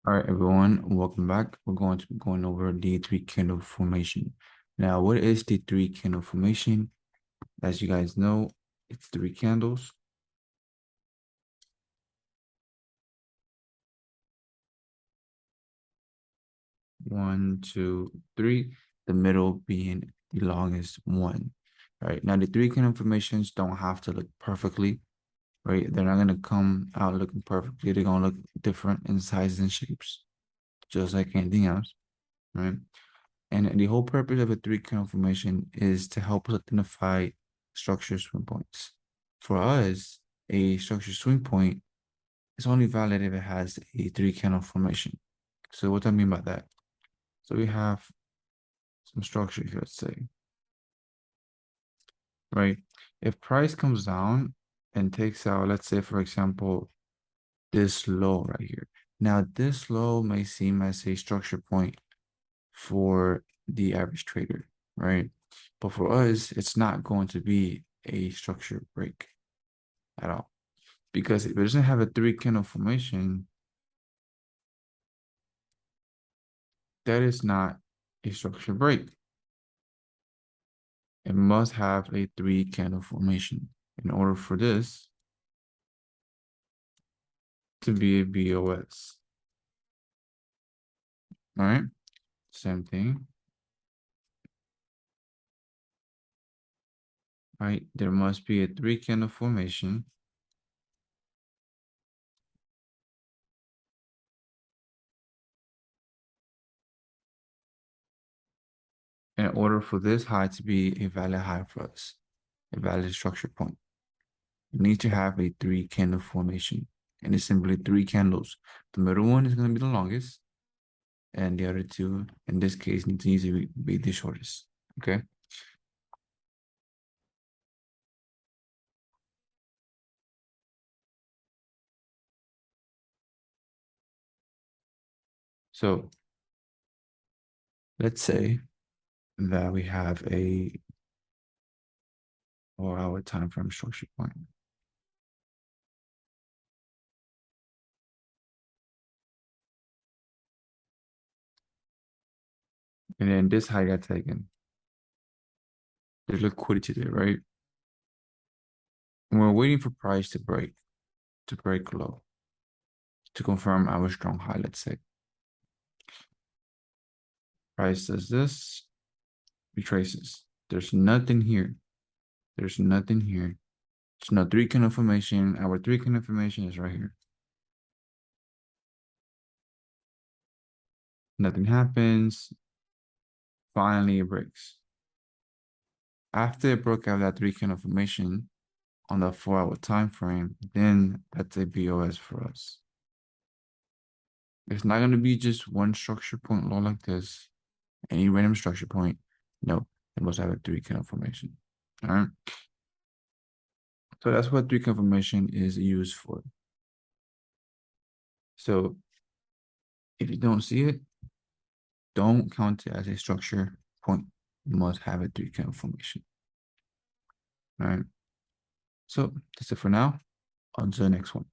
All right, everyone, welcome back. We're going to be going over the three candle formation. Now, what is the three candle formation? As you guys know, it's three candles. One, two, three. The middle being the longest one. All right. Now, the three candle formations don't have to look perfectly, right? They're not gonna come out looking perfectly. They're gonna look different in sizes and shapes, just like anything else, right? And the whole purpose of a three candle formation is to help us identify structure swing points. For us, a structure swing point is only valid if it has a three candle formation. So what do I mean by that? So we have some structure here, let's say, right? If price comes down and takes out, let's say, for example, this low right here. Now, this low may seem as a structure point for the average trader, right? But for us, it's not going to be a structure break at all. Because if it doesn't have a three candle formation, that is not a structure break. It must have a three candle formation in order for this to be a BOS. All right, same thing. All right, there must be a three candle formation in order for this high to be a valid high for us, a valid structure point. You need to have a three candle formation, and it's simply three candles. The middle one is going to be the longest, and the other two, in this case, need to be the shortest. Okay. So let's say that we have a 4-hour time frame structure point. And then this high got taken. There's liquidity there, right? And we're waiting for price to break low, to confirm our strong high, let's say. Price does this, retraces. There's nothing here. There's nothing here. There's no three candle formation. Our three candle formation is right here. Nothing happens. Finally, it breaks. After it broke out that three candle formation on the 4-hour time frame, then that's a BOS for us. It's not going to be just one structure point low like this, any random structure point. No, it must have a three candle formation. All right. So that's what three candle formation is used for. So if you don't see it, don't count it as a structure point. You must have a three candle formation. All right. So that's it for now. On to the next one.